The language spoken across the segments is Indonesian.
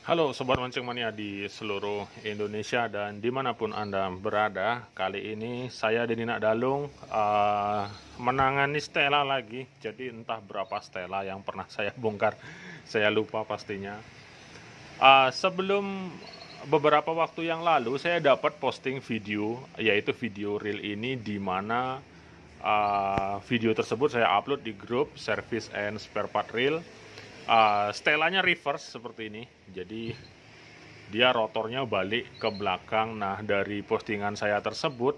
Halo Sobat Mancing Mania di seluruh Indonesia dan dimanapun Anda berada. Kali ini saya Denny Nakdalung menangani Stella lagi. Jadi entah berapa Stella yang pernah saya bongkar, saya lupa pastinya. Sebelum beberapa waktu yang lalu saya dapat posting video, yaitu video reel ini, di mana video tersebut saya upload di grup Service and Spare Part Reel. Stellanya reverse seperti ini, jadi dia rotornya balik ke belakang. Nah, dari postingan saya tersebut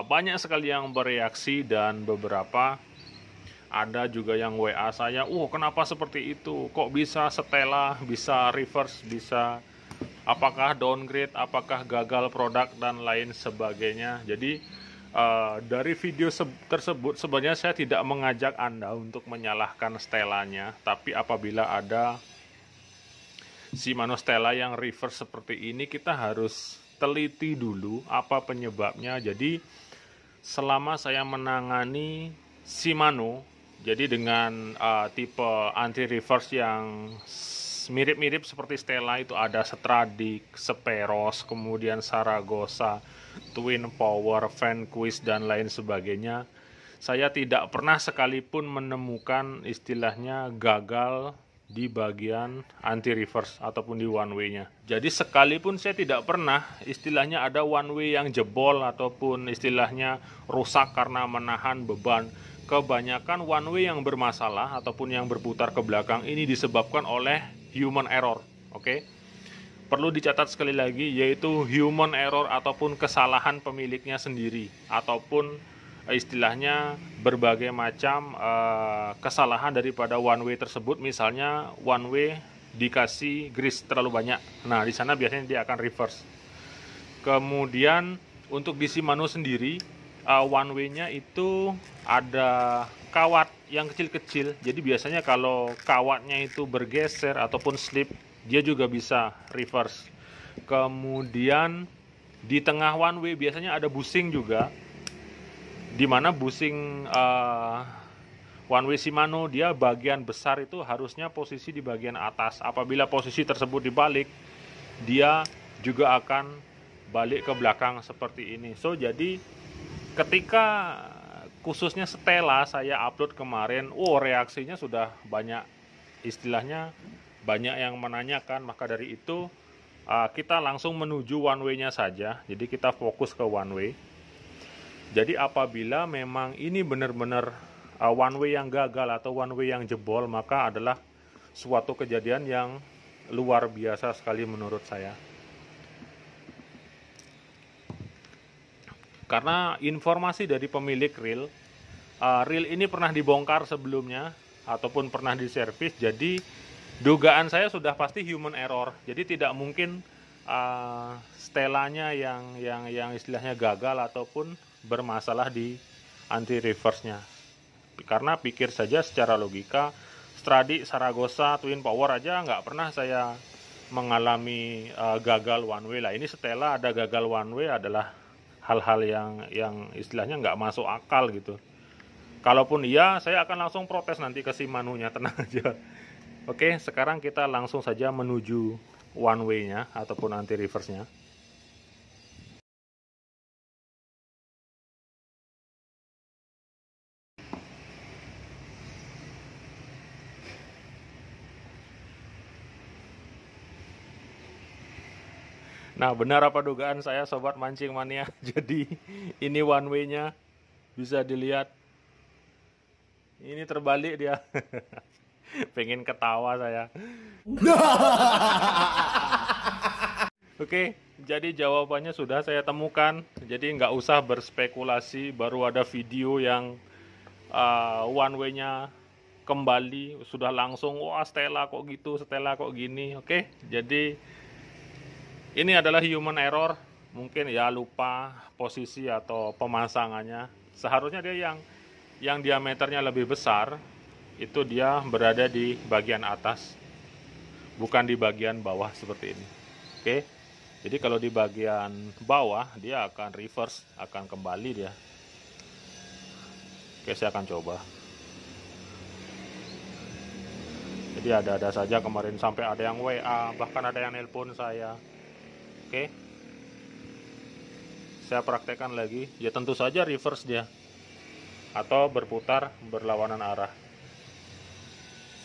banyak sekali yang bereaksi dan beberapa ada juga yang WA saya, kenapa seperti itu, kok bisa Stella, bisa reverse, bisa apakah downgrade, apakah gagal produk dan lain sebagainya. Jadi dari video tersebut sebenarnya saya tidak mengajak Anda untuk menyalahkan Stellanya, tapi apabila ada Shimano Stella yang reverse seperti ini, kita harus teliti dulu apa penyebabnya. Jadi selama saya menangani Shimano, jadi dengan tipe anti reverse yang mirip-mirip seperti Stella, itu ada Stradic, Speros, kemudian Saragossa, Twin Power, Vanquish dan lain sebagainya. Saya tidak pernah sekalipun menemukan istilahnya gagal di bagian anti reverse ataupun di one way-nya. Jadi sekalipun saya tidak pernah istilahnya ada one way yang jebol ataupun istilahnya rusak karena menahan beban. Kebanyakan one way yang bermasalah ataupun yang berputar ke belakang ini disebabkan oleh human error. Oke. Perlu dicatat sekali lagi, yaitu human error ataupun kesalahan pemiliknya sendiri, ataupun istilahnya berbagai macam kesalahan daripada one way tersebut. Misalnya one way dikasih grease terlalu banyak, nah di sana biasanya dia akan reverse. Kemudian untuk di Shimano sendiri, one way-nya itu ada kawat yang kecil-kecil, jadi biasanya kalau kawatnya itu bergeser ataupun slip, dia juga bisa reverse. Kemudian di tengah one way biasanya ada bushing juga, dimana bushing one way Shimano dia bagian besar itu harusnya posisi di bagian atas. Apabila posisi tersebut dibalik, dia juga akan balik ke belakang seperti ini. So jadi ketika khususnya Stella saya upload kemarin, reaksinya sudah banyak, istilahnya banyak yang menanyakan. Maka dari itu kita langsung menuju one way-nya saja. Jadi kita fokus ke one way. Jadi apabila memang ini benar-benar one way yang gagal atau one way yang jebol, maka adalah suatu kejadian yang luar biasa sekali menurut saya. Karena informasi dari pemilik reel, reel ini pernah dibongkar sebelumnya ataupun pernah diservis, jadi dugaan saya sudah pasti human error. Jadi tidak mungkin Stellanya yang istilahnya gagal ataupun bermasalah di anti reverse-nya. Karena pikir saja secara logika, Stradic, Saragossa, Twin Power aja nggak pernah saya mengalami gagal one way lah. Ini Stella ada gagal one way adalah hal-hal yang istilahnya nggak masuk akal gitu. Kalaupun iya, saya akan langsung protes nanti ke Shimano-nya, tenang aja. Oke, sekarang kita langsung saja menuju one way-nya ataupun anti reverse-nya. Nah, benar apa dugaan saya Sobat Mancing Mania? Jadi ini one way-nya, bisa dilihat. Ini terbalik dia. Pengen ketawa saya. Oke, jadi jawabannya sudah saya temukan. Jadi nggak usah berspekulasi, baru ada video yang one way-nya kembali, sudah langsung, Stella kok gitu, Stella kok gini. Oke, jadi ini adalah human error, mungkin ya lupa posisi atau pemasangannya. Seharusnya dia yang diameternya lebih besar, itu dia berada di bagian atas, bukan di bagian bawah seperti ini. Oke, jadi kalau di bagian bawah dia akan reverse, akan kembali dia. Oke, saya akan coba. Jadi ada-ada saja kemarin, sampai ada yang WA, bahkan ada yang nelpon saya. Oke, saya praktekkan lagi. Ya tentu saja reverse dia, atau berputar berlawanan arah.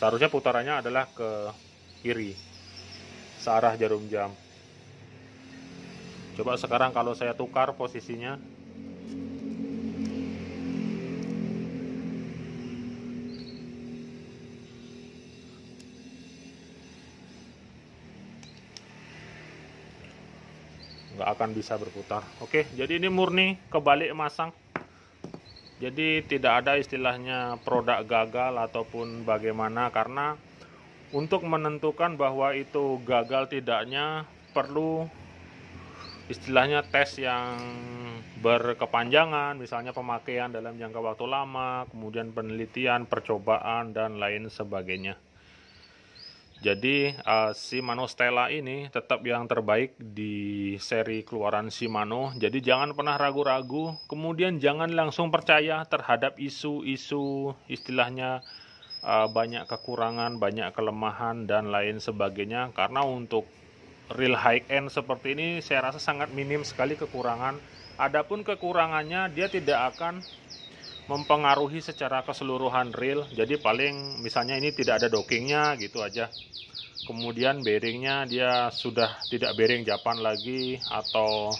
Seharusnya putarannya adalah ke kiri, searah jarum jam. Coba sekarang kalau saya tukar posisinya, nggak akan bisa berputar. Oke, jadi ini murni kebalik masang. Jadi tidak ada istilahnya produk gagal ataupun bagaimana, karena untuk menentukan bahwa itu gagal tidaknya perlu istilahnya tes yang berkepanjangan, misalnya pemakaian dalam jangka waktu lama, kemudian penelitian, percobaan, dan lain sebagainya. Jadi Shimano Stella ini tetap yang terbaik di seri keluaran Shimano. Jadi jangan pernah ragu-ragu, kemudian jangan langsung percaya terhadap isu-isu istilahnya banyak kekurangan, banyak kelemahan, dan lain sebagainya. Karena untuk reel high end seperti ini saya rasa sangat minim sekali kekurangan. Adapun kekurangannya dia tidak akan mempengaruhi secara keseluruhan reel. Jadi paling misalnya ini tidak ada dockingnya gitu aja, kemudian bearingnya dia sudah tidak bearing Japan lagi, atau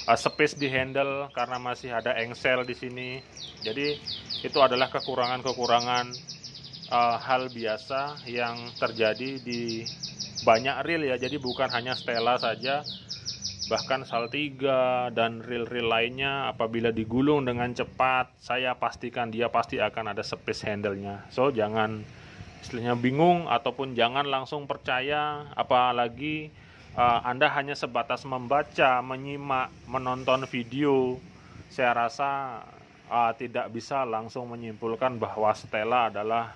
space di handle karena masih ada engsel di sini. Jadi itu adalah kekurangan-kekurangan hal biasa yang terjadi di banyak reel ya. Jadi bukan hanya Stella saja, bahkan Saltiga dan reel-reel lainnya apabila digulung dengan cepat, saya pastikan dia pasti akan ada space handle-nya. So jangan istilahnya bingung ataupun jangan langsung percaya, apalagi Anda hanya sebatas membaca, menyimak, menonton video. Saya rasa tidak bisa langsung menyimpulkan bahwa Stella adalah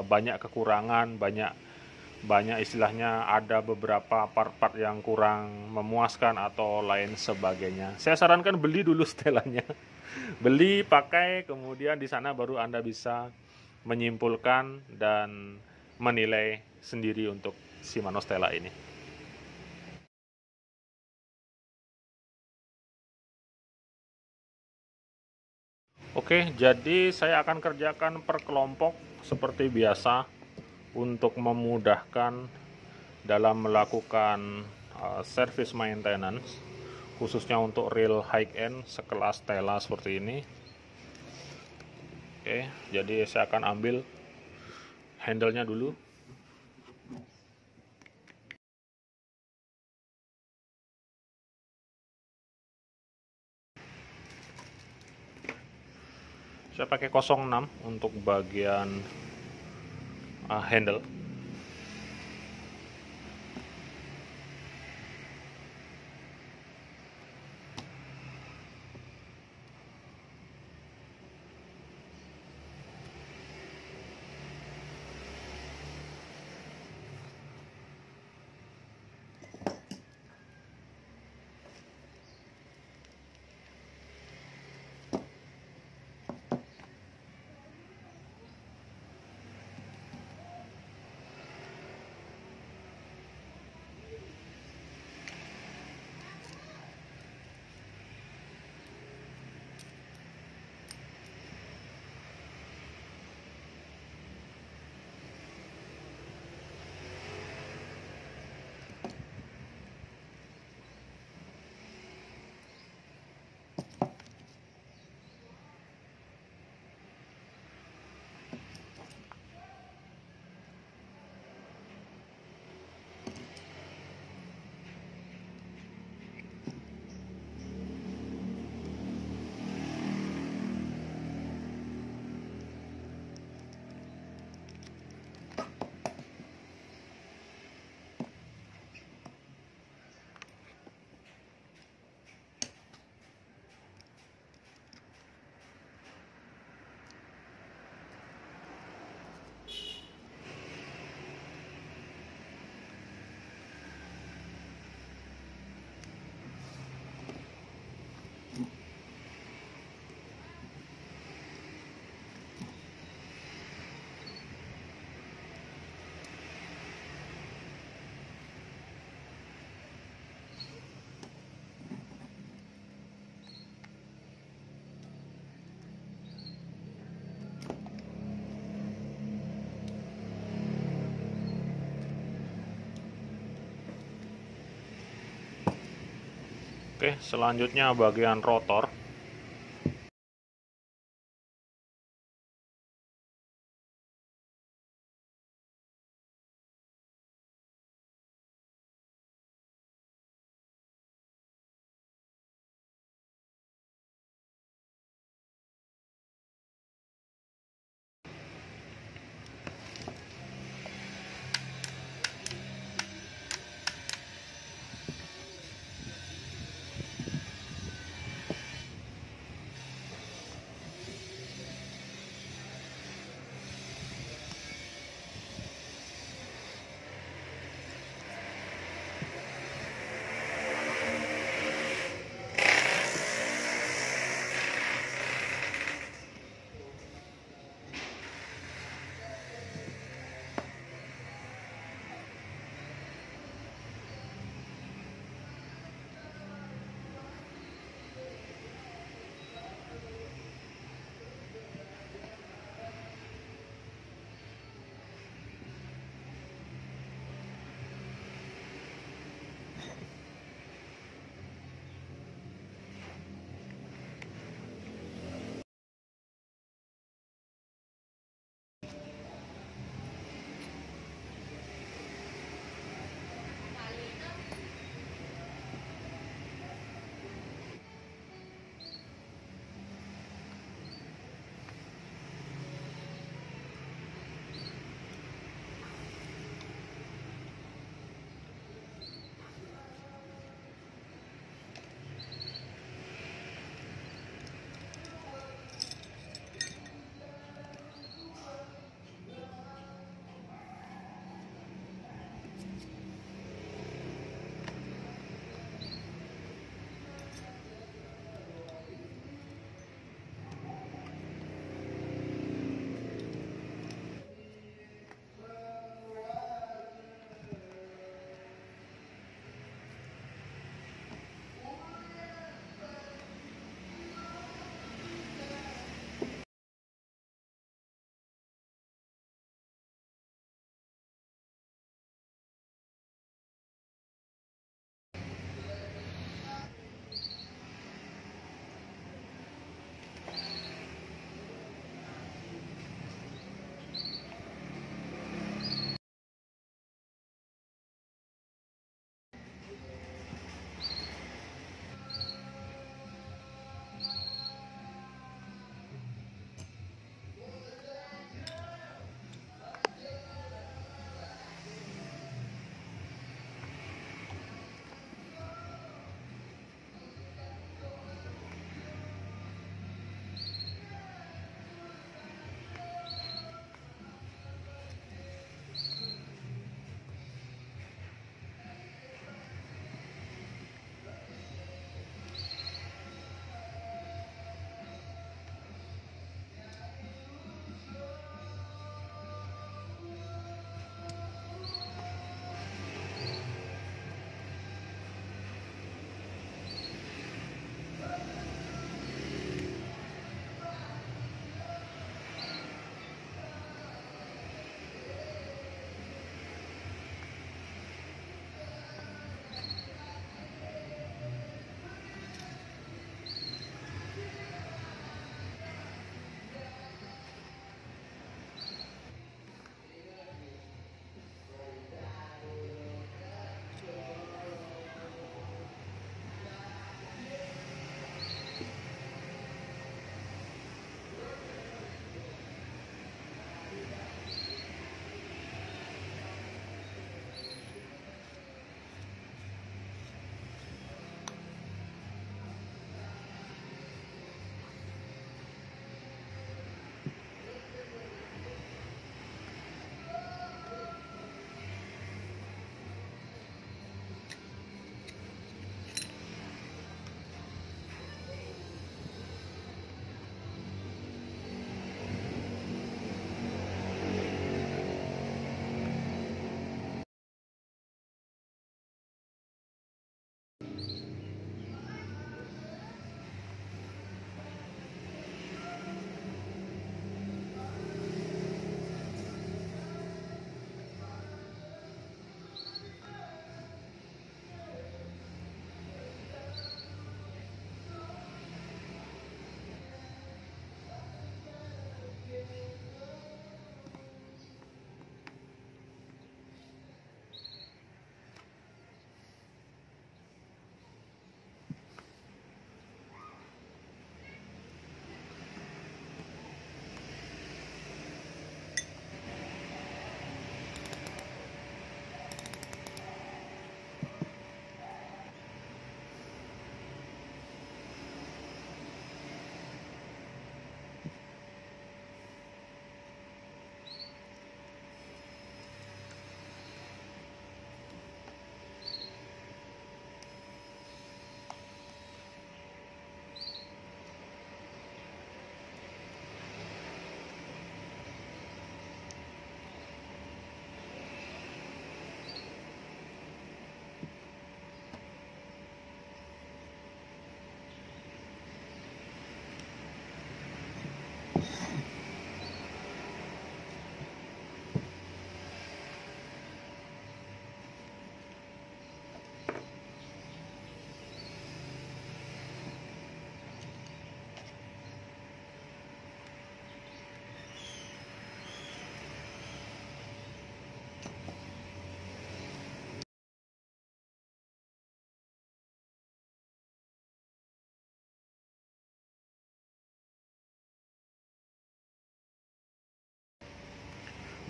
banyak kekurangan, banyak istilahnya ada beberapa part-part yang kurang memuaskan atau lain sebagainya. Saya sarankan beli dulu setelannya. Beli, pakai, kemudian di sana baru Anda bisa menyimpulkan dan menilai sendiri untuk Shimano Stella ini. Oke, jadi saya akan kerjakan per kelompok seperti biasa untuk memudahkan dalam melakukan service maintenance, khususnya untuk reel high end sekelas Stella seperti ini. Oke, jadi saya akan ambil handle-nya dulu. Saya pakai 06 untuk bagian handle. Oke, selanjutnya bagian rotor.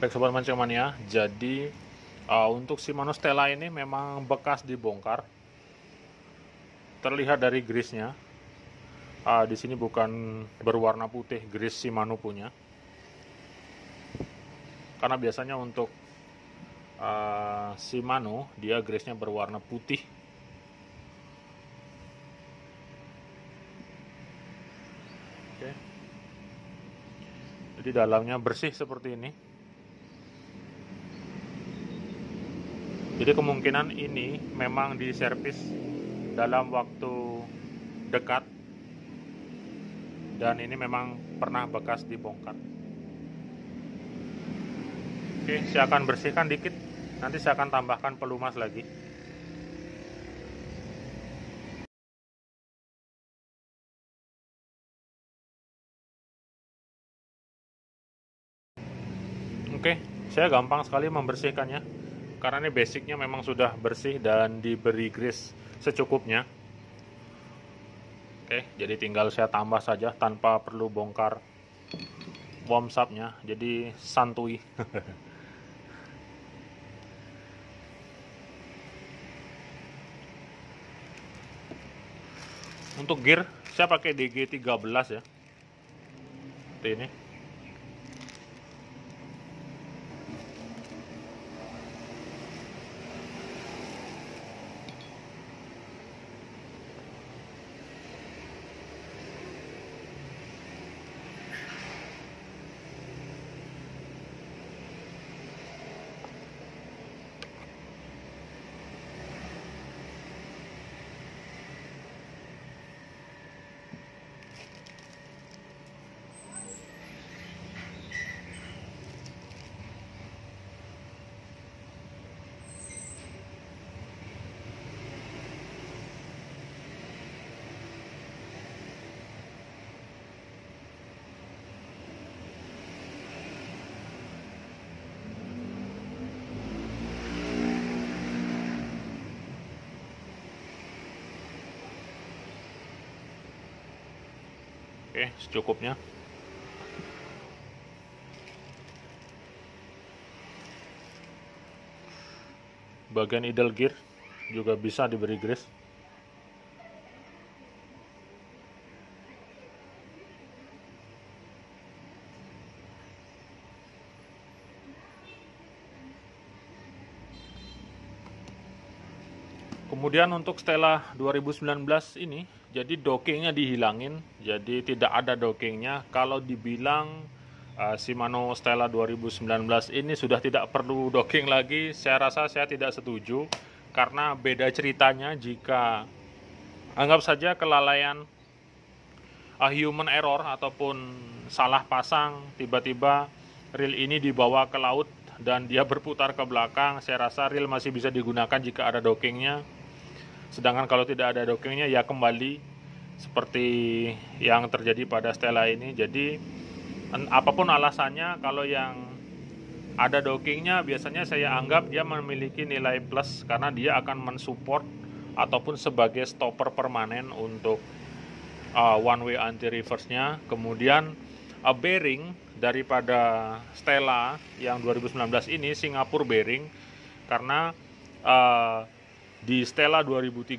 Baik Sobat Mancing Mania, jadi untuk Shimano Stella ini memang bekas dibongkar. Terlihat dari grease-nya. Di sini bukan berwarna putih grease Shimano punya. Karena biasanya untuk Shimano dia grease-nya berwarna putih. Oke. Jadi dalamnya bersih seperti ini. Jadi kemungkinan ini memang diservis dalam waktu dekat dan ini memang pernah bekas dibongkar. Oke, saya akan bersihkan dikit, nanti saya akan tambahkan pelumas lagi. Oke, saya gampang sekali membersihkannya karena ini basicnya memang sudah bersih dan diberi grease secukupnya. Oke, jadi tinggal saya tambah saja tanpa perlu bongkar worm subnya, jadi santuy. Untuk gear saya pakai DG13 ya, seperti ini. Oke, secukupnya. Bagian idle gear juga bisa diberi grease. Kemudian untuk Stella 2019 ini, jadi dockingnya dihilangin, jadi tidak ada dockingnya. Kalau dibilang Shimano Stella 2019 ini sudah tidak perlu docking lagi, saya rasa saya tidak setuju. Karena beda ceritanya jika anggap saja kelalaian human error ataupun salah pasang, tiba-tiba reel ini dibawa ke laut dan dia berputar ke belakang, saya rasa reel masih bisa digunakan jika ada dockingnya. Sedangkan kalau tidak ada dockingnya ya kembali seperti yang terjadi pada Stella ini. Jadi apapun alasannya, kalau yang ada dockingnya biasanya saya anggap dia memiliki nilai plus karena dia akan mensupport ataupun sebagai stopper permanen untuk one way anti reverse-nya. Kemudian bearing daripada Stella yang 2019 ini Singapore bearing, karena di Stella 2013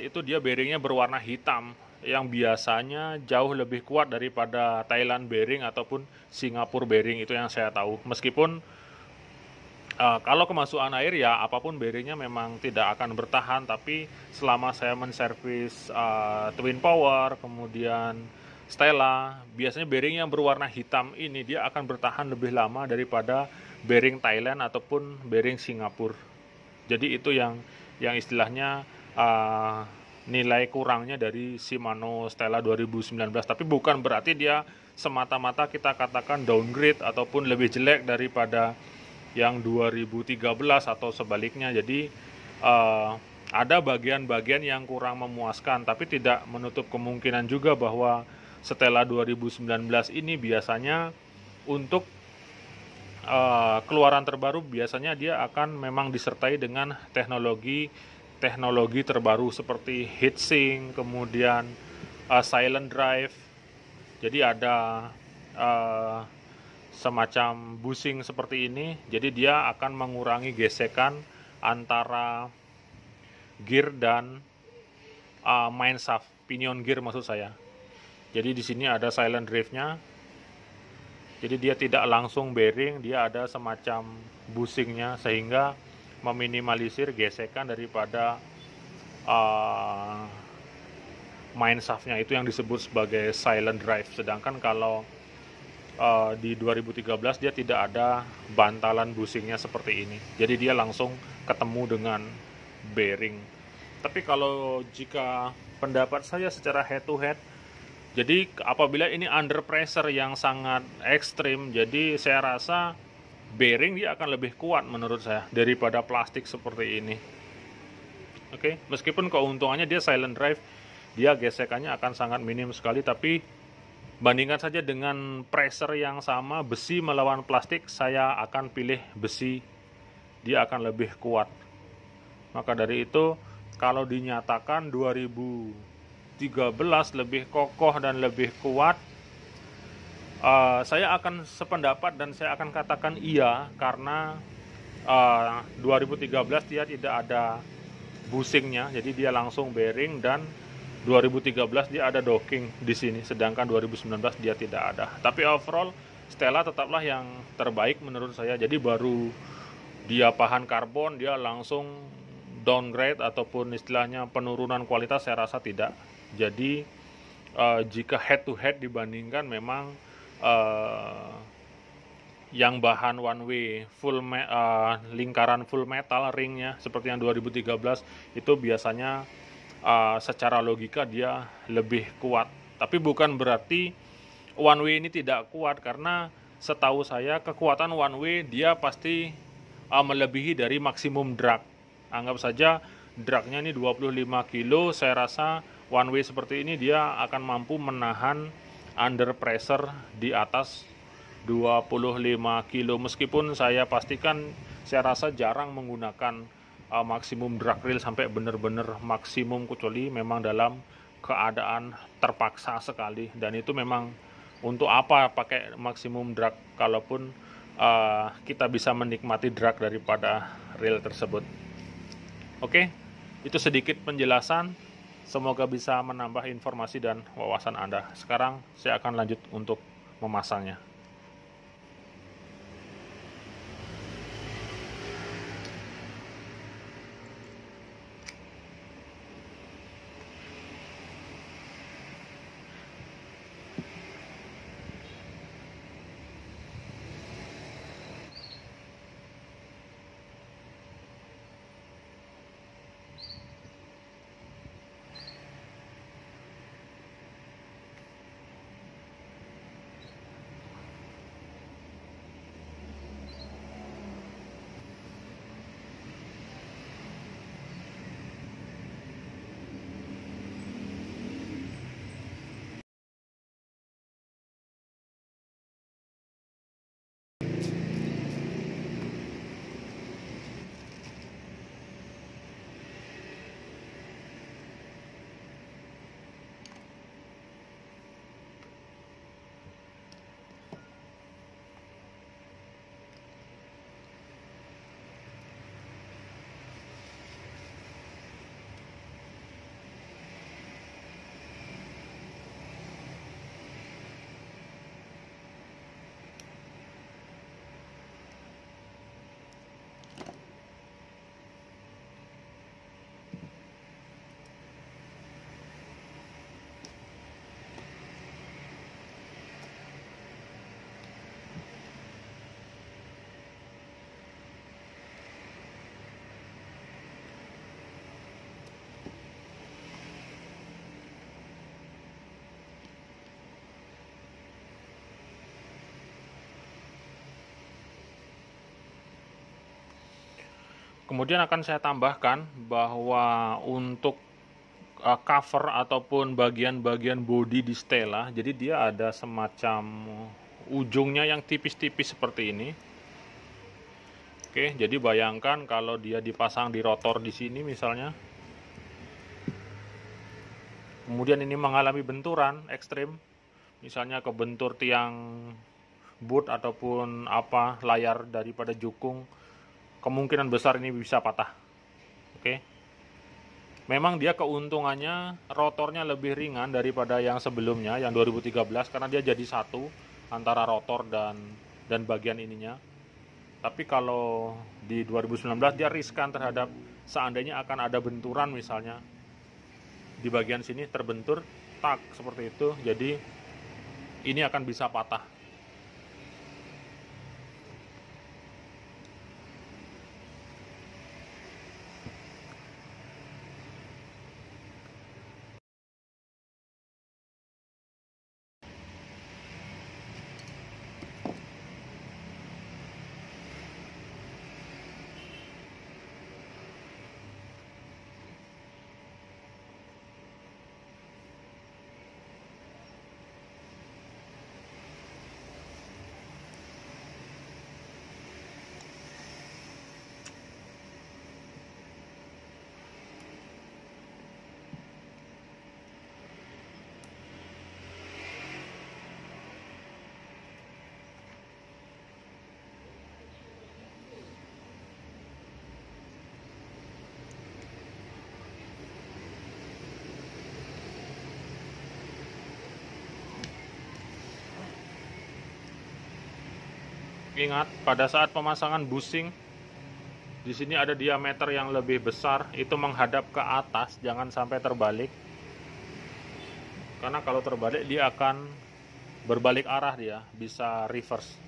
itu dia bearingnya berwarna hitam yang biasanya jauh lebih kuat daripada Thailand bearing ataupun Singapore bearing, itu yang saya tahu. Meskipun kalau kemasukan air ya apapun bearingnya memang tidak akan bertahan, tapi selama saya menservis Twin Power kemudian Stella, biasanya bearing yang berwarna hitam ini dia akan bertahan lebih lama daripada bearing Thailand ataupun bearing Singapura. Jadi itu yang istilahnya nilai kurangnya dari Shimano Stella 2019. Tapi bukan berarti dia semata-mata kita katakan downgrade ataupun lebih jelek daripada yang 2013 atau sebaliknya. Jadi ada bagian-bagian yang kurang memuaskan, tapi tidak menutup kemungkinan juga bahwa Stella 2019 ini biasanya untuk keluaran terbaru biasanya dia akan memang disertai dengan teknologi terbaru seperti heatsink, kemudian silent drive. Jadi ada semacam bushing seperti ini, jadi dia akan mengurangi gesekan antara gear dan main shaft, pinion gear maksud saya. Jadi di sini ada silent drive-nya. Jadi dia tidak langsung bearing, dia ada semacam bushingnya sehingga meminimalisir gesekan daripada main shaft-nya, itu yang disebut sebagai silent drive. Sedangkan kalau di 2013 dia tidak ada bantalan bushingnya seperti ini, jadi dia langsung ketemu dengan bearing. Tapi kalau jika pendapat saya secara head to head, jadi apabila ini under pressure yang sangat ekstrim, jadi saya rasa bearing dia akan lebih kuat menurut saya daripada plastik seperti ini. Oke, meskipun keuntungannya dia silent drive, dia gesekannya akan sangat minim sekali, tapi bandingkan saja dengan pressure yang sama, besi melawan plastik, saya akan pilih besi, dia akan lebih kuat. Maka dari itu, kalau dinyatakan 2013 lebih kokoh dan lebih kuat, saya akan sependapat dan saya akan katakan iya, karena 2013 dia tidak ada bushingnya, jadi dia langsung bearing, dan 2013 dia ada docking di sini, sedangkan 2019 dia tidak ada. Tapi overall Stella tetaplah yang terbaik menurut saya. Jadi baru dia bahan karbon, dia langsung downgrade ataupun istilahnya penurunan kualitas, saya rasa tidak. Jadi jika head to head dibandingkan, memang yang bahan one way lingkaran full metal ringnya seperti yang 2013 itu biasanya secara logika dia lebih kuat. Tapi bukan berarti one way ini tidak kuat, karena setahu saya kekuatan one way dia pasti melebihi dari maksimum drag. Anggap saja dragnya ini 25 kilo, saya rasa one way seperti ini dia akan mampu menahan under pressure di atas 25 kilo. Meskipun saya pastikan, saya rasa jarang menggunakan maksimum drag rail sampai benar-benar maksimum, kecuali memang dalam keadaan terpaksa sekali, dan itu memang untuk apa pakai maksimum drag kalaupun kita bisa menikmati drag daripada rail tersebut. Oke, itu sedikit penjelasan, semoga bisa menambah informasi dan wawasan Anda. Sekarang saya akan lanjut untuk memasangnya. Kemudian akan saya tambahkan bahwa untuk cover ataupun bagian-bagian bodi di Stella, jadi dia ada semacam ujungnya yang tipis-tipis seperti ini. Oke, jadi bayangkan kalau dia dipasang di rotor di sini misalnya, kemudian ini mengalami benturan ekstrim, misalnya kebentur tiang boot ataupun apa layar daripada jukung, kemungkinan besar ini bisa patah. Oke. Memang dia keuntungannya rotornya lebih ringan daripada yang sebelumnya, yang 2013, karena dia jadi satu antara rotor dan bagian ininya. Tapi kalau di 2019 dia riskan terhadap seandainya akan ada benturan, misalnya di bagian sini terbentur tak seperti itu, jadi ini akan bisa patah. Ingat, pada saat pemasangan bushing, di sini ada diameter yang lebih besar, itu menghadap ke atas, jangan sampai terbalik. Karena kalau terbalik dia akan berbalik arah, dia bisa reverse.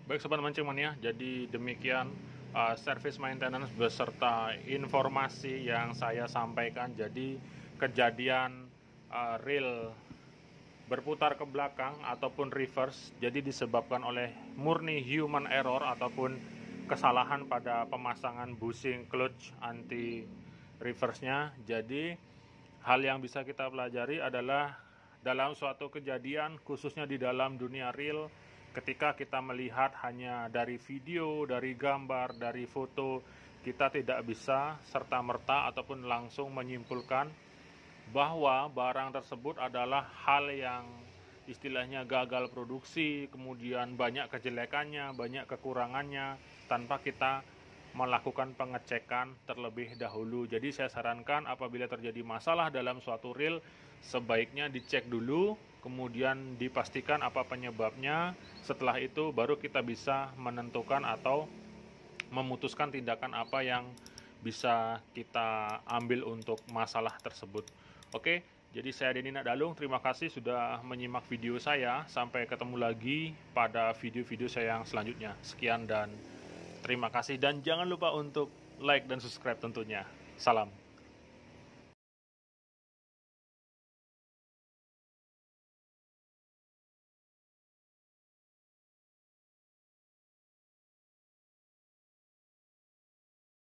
Baik Sobat Mancing Mania, jadi demikian service maintenance beserta informasi yang saya sampaikan. Jadi kejadian reel berputar ke belakang ataupun reverse jadi disebabkan oleh murni human error ataupun kesalahan pada pemasangan bushing clutch anti reverse-nya. Jadi hal yang bisa kita pelajari adalah dalam suatu kejadian, khususnya di dalam dunia reel, ketika kita melihat hanya dari video, dari gambar, dari foto, kita tidak bisa serta-merta ataupun langsung menyimpulkan bahwa barang tersebut adalah hal yang istilahnya gagal produksi, kemudian banyak kejelekannya, banyak kekurangannya, tanpa kita melakukan pengecekan terlebih dahulu. Jadi saya sarankan apabila terjadi masalah dalam suatu reel, sebaiknya dicek dulu, kemudian dipastikan apa penyebabnya. Setelah itu baru kita bisa menentukan atau memutuskan tindakan apa yang bisa kita ambil untuk masalah tersebut. Oke, jadi saya Denny Nakdalung, terima kasih sudah menyimak video saya. Sampai ketemu lagi pada video-video saya yang selanjutnya. Sekian dan terima kasih, dan jangan lupa untuk like dan subscribe tentunya. Salam.